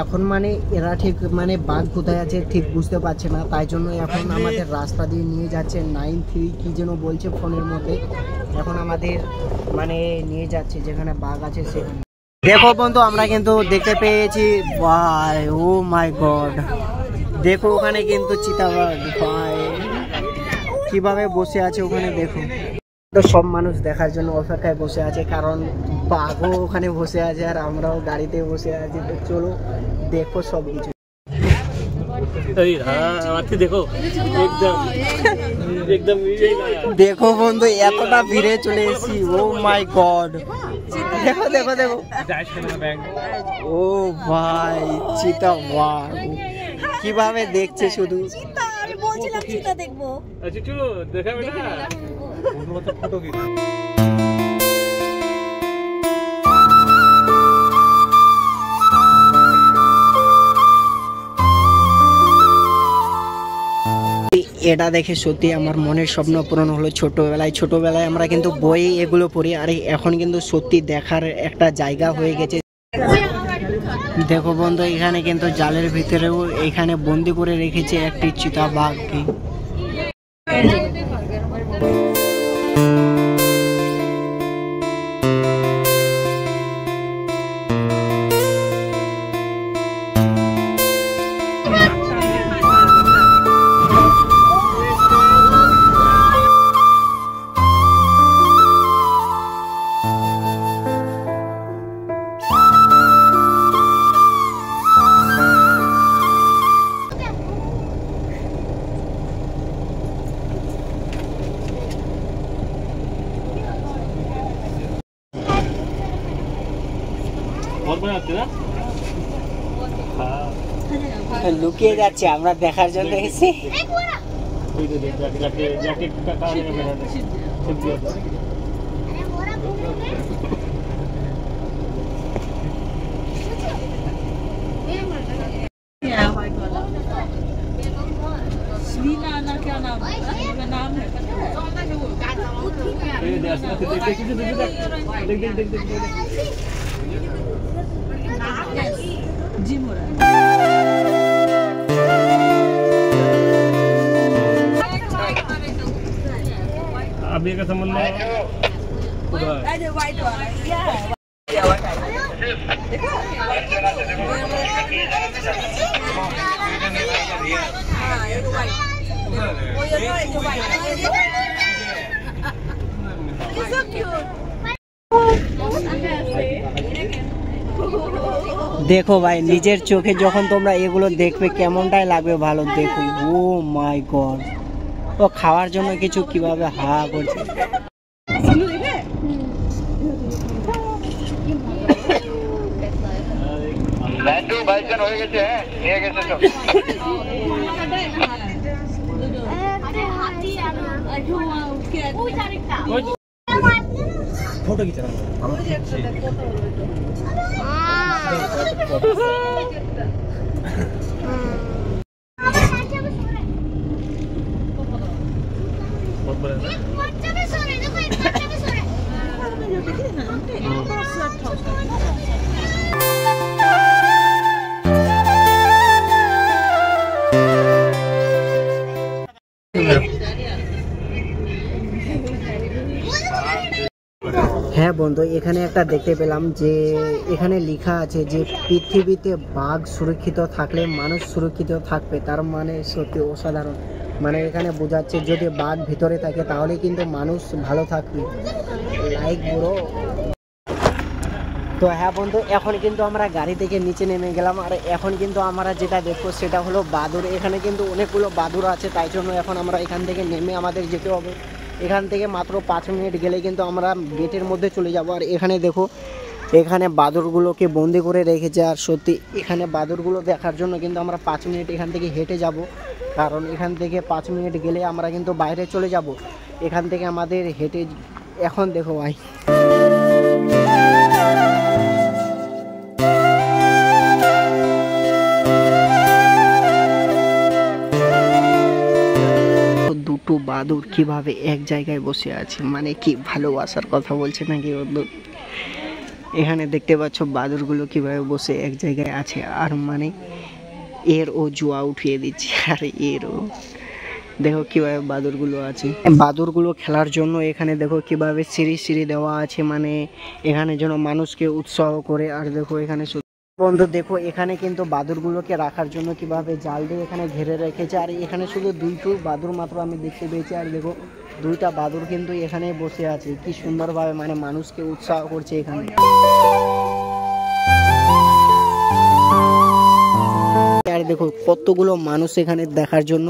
এখন মানে এরা ঠিক মানে বাঘ কোথায় আছে ঠিক বুঝতে পারছে না, তাই জন্য এখন আমাদের রাস্তা দিয়ে নিয়ে যাচ্ছে 9-3 কি যেন বলছে ফোনের মধ্যে, এখন আমাদের মানে নিয়ে যাচ্ছে যেখানে বাঘ আছে সেখানে। দেখো বন্ধু আমরা কিন্তু দেখতে পেয়েছি, ভাই ও মাই গড, দেখো ওখানে কিন্তু চিতাবাঘ ভাই কিভাবে বসে আছে ওখানে। দেখো তো সব মানুষ দেখার জন্য অপেক্ষায় বসে আছে, কারণ বাঘও ওখানে বসে আছে আর আমরাও গাড়িতে বসে আছি। তো চলো দেখো সব কিছু। দেখো বন্ধু এতটা ভিড়ে চলে এসেছি, ও মাই গড, দেখো দেখো দেখো, ও ভাই চিতা বাঘ কিভাবে দেখছে শুধু। আমি বলছিলাম চিতা দেখবো। এটা দেখে সত্যি আমার মনের স্বপ্ন পূরণ হলো। ছোটবেলায় আমরা কিন্তু বইয়ে এগুলো পড়ি, আর এখন কিন্তু সত্যি দেখার একটা জায়গা হয়ে গেছে। দেখো বন্ধু এখানে কিন্তু জালের ভিতরেও এখানে বন্দি করে রেখেছে একটি চিতাবাঘকে। লুকিয়ে যাচ্ছে, আমরা দেখার জন্য এসেছি। अभी का समझ लो দেখো ভাই নিজের চোখে যখন তোমরা এগুলো দেখবে কেমনটাই লাগবে ভালো। দেখো ও মাই গড, ও খাওয়ার জন্য কিছু কিভাবে হা করছে। হয়ে গেছে, নিয়ে গেছে সব। फोटो खींच रहा হ্যাঁ বন্ধু এখানে একটা দেখতে পেলাম যে এখানে লেখা আছে যে পৃথিবীতে বাঘ সুরক্ষিত থাকলে মানুষ সুরক্ষিত থাকবে। তার মানে সত্যি অসাধারণ, মানে এখানে বোঝাচ্ছে যদি বাঘ ভিতরে থাকে তাহলে কিন্তু মানুষ ভালো থাকবে। Like bro. তো হ্যাঁ বন্ধু এখন কিন্তু আমরা গাড়ি থেকে নিচে নেমে গেলাম, আর এখন কিন্তু আমরা যেটা দেখবো সেটা হলো বাদুড়। এখানে কিন্তু অনেকগুলো বাদুড় আছে, তাই জন্য এখন আমরা এখান থেকে নেমে আমাদের যেতে হবে। এখান থেকে মাত্র 5 মিনিট গেলে কিন্তু আমরা গেটের মধ্যে চলে যাব। আর এখানে দেখো এখানে বাদুড়গুলোকে বন্দি করে রেখেছে, আর সত্যি এখানে বাদুড়গুলো দেখার জন্য কিন্তু আমরা 5 মিনিট এখান থেকে হেঁটে যাব, কারণ এখান থেকে 5 মিনিট গেলে আমরা কিন্তু বাইরে চলে যাব। এখান থেকে আমাদের হেঁটে এখন দেখো ভাই দুটো বাঘ বাদুর কিভাবে এক জায়গায় বসে আছে, মানে কি ভালোবাসার কথা বলছে নাকি বন্ধু। এখানে দেখতে পাচ্ছ বাদুরগুলো কিভাবে বসে এক জায়গায় আছে, আর মানে এর ও জুয়া উঠিয়ে দিচ্ছে, আর এর ও দেখো কিভাবে বাদুরগুলো আছে। বাদুরগুলো খেলার জন্য এখানে দেখো কিভাবে সিঁড়ি সিঁড়ি দেওয়া আছে, মানে এখানে যেন মানুষকে উৎসাহ করে। আর দেখো এখানে বন্ধু দেখো এখানে কিন্তু বাদুরগুলোকে রাখার জন্য কিভাবে জাল দিয়ে এখানে ঘিরে রেখেছে, আর এখানে শুধু দুইটো বাদুর মাত্র আমি দেখতে পেয়েছি। আর দেখো দুইটা বাদুর কিন্তু এখানে বসে আছে, কি সুন্দরভাবে মানে মানুষকে উৎসাহ করছে এখানে। আর দেখো কতগুলো মানুষ এখানে দেখার জন্য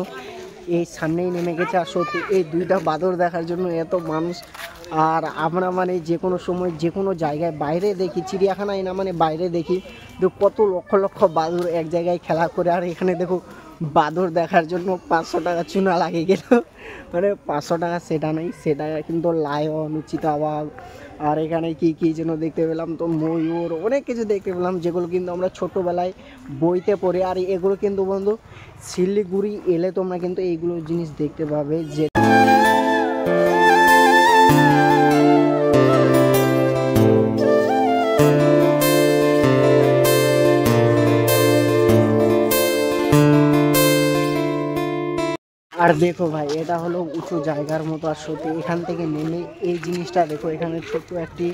এই সামনেই নেমে গেছে, আর সত্যি এই দুইটা বাদর দেখার জন্য এত মানুষ। আর আমরা মানে যে কোনো সময় যে কোনো জায়গায় বাইরে দেখি, চিড়িয়াখানায় না মানে বাইরে দেখি কত লক্ষ লক্ষ বাদুর এক জায়গায় খেলা করে। আর এখানে দেখো বাদর দেখার জন্য 500 টাকা চুনা লাগে গেল, মানে 500 টাকা সেটা নেই, সেটা কিন্তু লায়ন, চিতাবাঘ, আর এখানে কি কি যেন দেখতে পেলাম, তো ময়ূর, অনেক কিছু দেখতে পেলাম যেগুলো কিন্তু আমরা ছোটোবেলায় বইতে পড়ি। আর এগুলো কিন্তু বন্ধু শিলিগুড়ি এলে তোমরা কিন্তু এইগুলো জিনিস দেখতে পাবে। যে আর দেখো ভাই এটা হলো উঁচু জায়গার মতো, আর সত্যি এখান থেকে নেমে এই জিনিসটা দেখো, এখানে ছোট্ট একটি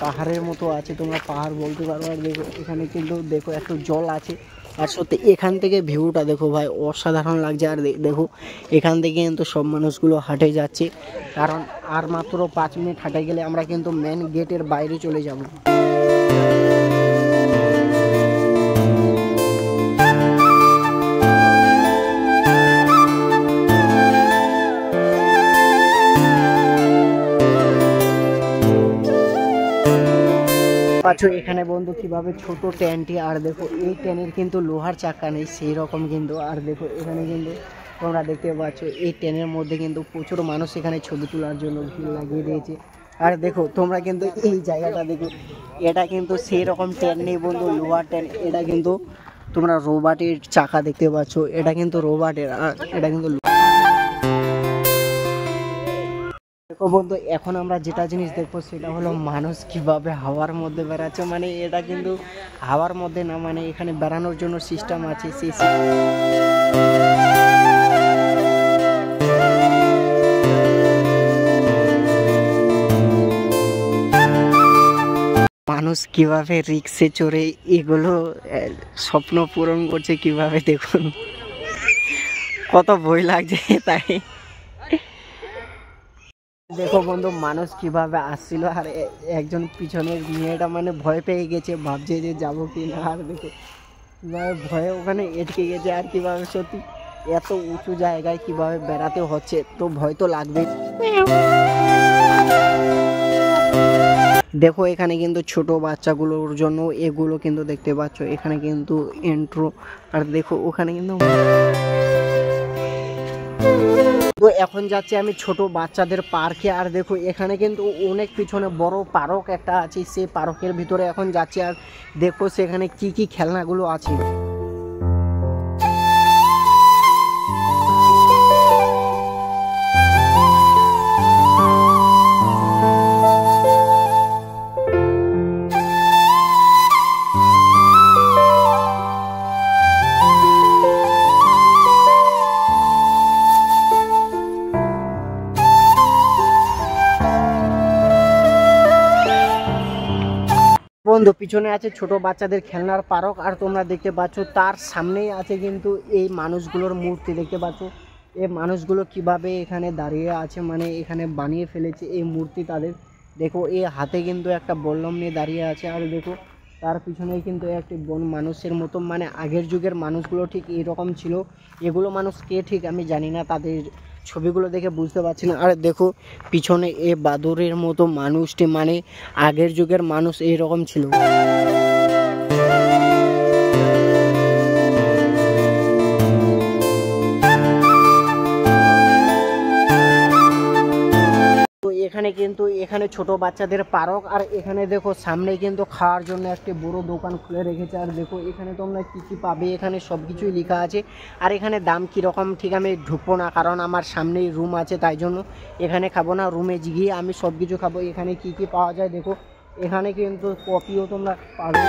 পাহাড়ের মতো আছে, তোমরা পাহাড় বলতে পারো। আর দেখো এখানে কিন্তু দেখো একটু জল আছে, আর সত্যি এখান থেকে ভিউটা দেখো ভাই অসাধারণ লাগছে। আর দেখো এখান থেকে কিন্তু সব মানুষগুলো হাঁটে যাচ্ছে, কারণ আর মাত্র 5 মিনিট হাঁটে গেলে আমরা কিন্তু মেন গেটের বাইরে চলে যাব। এখানে বন্ধু কিভাবে ছোট ট্রেনটি, আর দেখো এই ট্রেনের কিন্তু লোহার চাকা নেই সেই রকম কিন্তু। আর দেখো এখানে কিন্তু তোমরা দেখতে পাচ্ছ এই ট্রেনের মধ্যে কিন্তু প্রচুর মানুষ এখানে ছবি তোলার জন্য ভিড় লাগিয়ে দিয়েছে। আর দেখো তোমরা কিন্তু এই জায়গাটা দেখো, এটা কিন্তু সেই রকম ট্রেন নেই বন্ধু, লোহার ট্রেন। এটা কিন্তু তোমরা রোবটের চাকা দেখতে পাচ্ছ, এটা কিন্তু রোবটের, আর এটা কিন্তু দেখো বন্ধু এখন আমরা যেটা জিনিস দেখবো সেটা হলো মানুষ কিভাবে হাওয়ার মধ্যে বেড়াচ্ছে, মানে এটা কিন্তু হাওয়ার মধ্যে না, মানে এখানে বেড়ানোর জন্য সিস্টেম আছে। সেই মানুষ কিভাবে রিক্সে চড়ে এগুলো স্বপ্ন পূরণ করছে কিভাবে, দেখুন কত ভয় লাগছে। তাই দেখো বন্ধু মানুষ কিভাবে আসছিল, আর একজন পিছনের মেয়েটা মানে ভয় পেয়ে গেছে, ভাবছে যে যাবো কি না। আর দেখো কিভাবে ভয়ে ওখানে এটকে গেছে, আর কিভাবে সত্যি এত উঁচু জায়গায় কিভাবে বেড়াতে হচ্ছে, তো ভয় তো লাগবে। দেখো এখানে কিন্তু ছোট বাচ্চাগুলোর জন্য এগুলো কিন্তু দেখতে পাচ্ছ, এখানে কিন্তু এন্ট্রো। আর দেখো ওখানে কিন্তু তো এখন যাচ্ছি আমি ছোট বাচ্চাদের পার্কে। আর দেখো এখানে কিন্তু অনেক পিছনে বড় পার্ক একটা আছে, সেই পার্কের ভিতরে এখন যাচ্ছি। আর দেখো সেখানে কি কি খেলনাগুলো আছে। বন্ধু পিছনে আছে ছোট বাচ্চাদের খেলনার পার্ক, আর তোমরা দেখতে পাচ্ছ তার সামনেই আছে কিন্তু এই মানুষগুলোর মূর্তি দেখতে পাচ্ছ। এই মানুষগুলো কিভাবে এখানে দাঁড়িয়ে আছে, মানে এখানে বানিয়ে ফেলেছে এই মূর্তি তাদের। দেখো এই হাতে কিন্তু একটা বল্লম নিয়ে দাঁড়িয়ে আছে, আর দেখো তার পিছনেই কিন্তু একটি বন মানুষের মতো, মানে আগের যুগের মানুষগুলো ঠিক এরকম ছিল। এগুলো মানুষ কে ঠিক আমি জানি না, তাদের ছবিগুলো দেখে বুঝতে পারছি না। আর দেখো পিছনে এ বাদুরের মতো মানুষটি, মানে আগের যুগের মানুষ এইরকম ছিল। তো এখানে কিন্তু এখানে ছোট বাচ্চাদের পার্ক, আর এখানে দেখো সামনে কিন্তু খাওয়ার জন্য একটি বড় দোকান খুলে রেখেছে। আর দেখো এখানে তোমরা কী কী পাবে, এখানে সব কিছুই লেখা আছে। আর এখানে দাম কীরকম ঠিক আমি ঢুকবো না, কারণ আমার সামনেই রুম আছে, তাই জন্য এখানে খাবো না, রুমে গিয়ে আমি সব কিছু খাবো। এখানে কি কি পাওয়া যায় দেখো, এখানে কিন্তু কফিও তোমরা পাবে।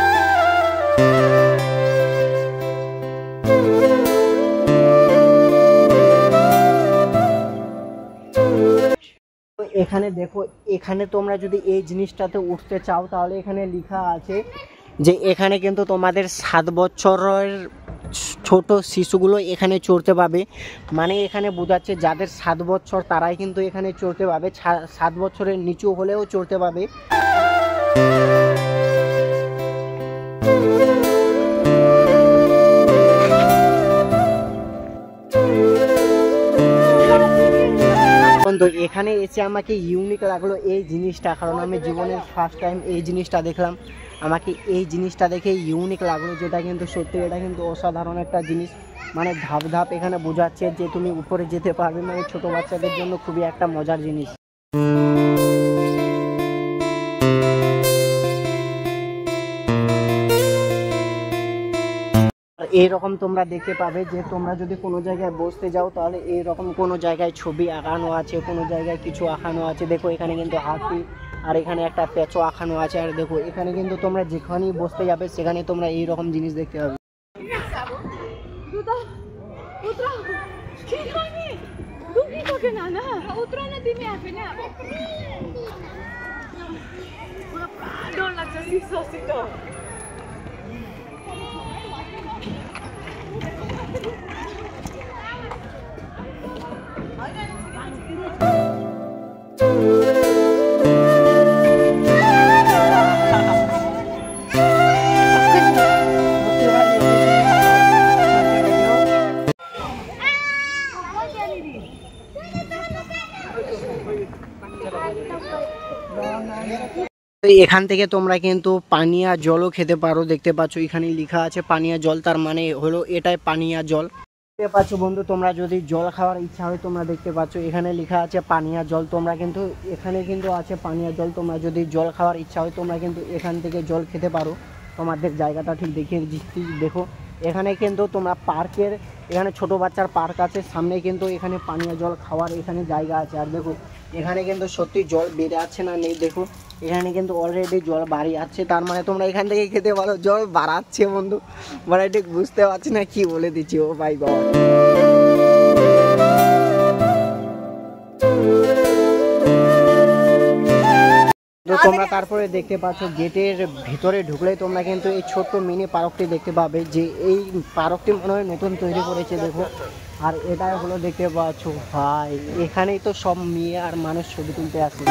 এখানে দেখো, এখানে তোমরা যদি এই জিনিসটাতে উঠতে চাও তাহলে এখানে লেখা আছে যে এখানে কিন্তু তোমাদের 7 বছরের ছোট শিশুগুলো এখানে চড়তে পাবে। মানে এখানে বোঝাচ্ছে যাদের 7 বছর তারাই কিন্তু এখানে চড়তে পাবে, 7 বছরের নিচু হলেও চড়তে পাবে। তো এখানে এসে আমাকে ইউনিক লাগলো এই জিনিসটা, কারণ আমি জীবনের ফার্স্ট টাইম এই জিনিসটা দেখলাম। আমাকে এই জিনিসটা দেখে ইউনিক লাগলো, যেটা কিন্তু সত্যি এটা কিন্তু অসাধারণ একটা জিনিস। মানে ধাপ ধাপ এখানে বোঝাচ্ছে যে তুমি উপরে যেতে পারবে, মানে ছোট বাচ্চাদের জন্য খুবই একটা মজার জিনিস। এইরকম তোমরা দেখতে পাবে যে তোমরা যদি কোনো জায়গায় বসতে যাও তাহলে এইরকম কোনো জায়গায় ছবি আঁকানো আছে, কোনো জায়গায় কিছু আঁকানো আছে। দেখো এখানে কিন্তু হাতি, আর এখানে একটা পেঁচো আঁকানো আছে। আর দেখো এখানে কিন্তু তোমরা যেখানেই বসতে যাবে সেখানে তোমরা এইরকম জিনিস দেখতে পাবে। এখান থেকে তোমরা কিন্তু পানীয় জলও খেতে পারো। দেখতে পাচ্ছ এখানে লেখা আছে পানীয় জল, তার মানে হলো এটাই পানীয় জল। দেখতে পাচ্ছ বন্ধু, তোমরা যদি জল খাওয়ার ইচ্ছা হয় তোমরা দেখতে পাচ্ছ এখানে লেখা আছে পানীয় জল। তোমরা কিন্তু এখানে কিন্তু আছে পানীয় জল, তোমরা যদি জল খাওয়ার ইচ্ছা হয় তোমরা কিন্তু এখান থেকে জল খেতে পারো। তোমাদের জায়গাটা ঠিক দেখিয়ে দিচ্ছি। দেখো এখানে কিন্তু তোমরা পার্কের, এখানে ছোট বাচ্চার পার্ক আছে, সামনে কিন্তু এখানে পানীয় জল খাওয়ার এখানে জায়গা আছে। আর দেখো এখানে কিন্তু সত্যি জল বেড়ে আছে না নেই, দেখো এখানে কিন্তু অলরেডি জল বাড়ি আছে, তার মানে তোমরা এখান থেকে খেতে পারো। জল বাড়াচ্ছে বন্ধু, মানে ঠিক বুঝতে পারছি না কি বলে দিচ্ছি। ও ভাই গড, তোমরা তারপরে দেখতে পাচ্ছ গেটের ভিতরে ঢুকলেই তোমরা কিন্তু এই ছোট্ট মিনি পার্কটি দেখতে পাবে, যে এই পার্কটি মনে হয় নতুন তৈরি করেছে। দেখো আর এটাই হলো দেখতে পাচ্ছ ভাই, এখানেই তো সব মেয়ে আর মানুষ ছবি তুলতে আসে।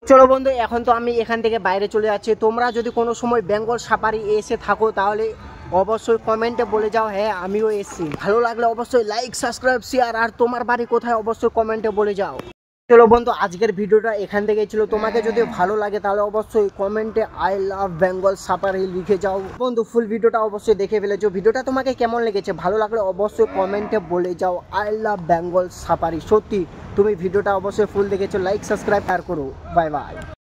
চলো বন্ধু, এখন তো আমি এখান থেকে বাইরে চলে যাচ্ছি। তোমরা যদি কোনো সময় বেঙ্গল সাফারি এসে থাকো তাহলে অবশ্যই কমেন্টে বলে যাও হ্যাঁ আমিও এসেছি। ভালো লাগলে অবশ্যই লাইক, সাবস্ক্রাইব, শেয়ার, আর তোমার বাড়ি কোথায় অবশ্যই কমেন্টে বলে যাও। চলো বন্ধু, আজকের ভিডিওটা এখান থেকে ছিল। তোমাকে যদি ভালো লাগে তাহলে অবশ্যই কমেন্টে আই লাভ বেঙ্গল সাফারি লিখে যাও। বন্ধু ফুল ভিডিওটা অবশ্যই দেখে ফেলেছো। ভিডিওটা তোমাকে কেমন লেগেছে, ভালো লাগলে অবশ্যই কমেন্টে বলে যাও আই লাভ বেঙ্গল সাফারি। সত্যি তুমি ভিডিওটা অবশ্যই ফুল দেখেছো, লাইক, সাবস্ক্রাইব আর করো। Bye bye.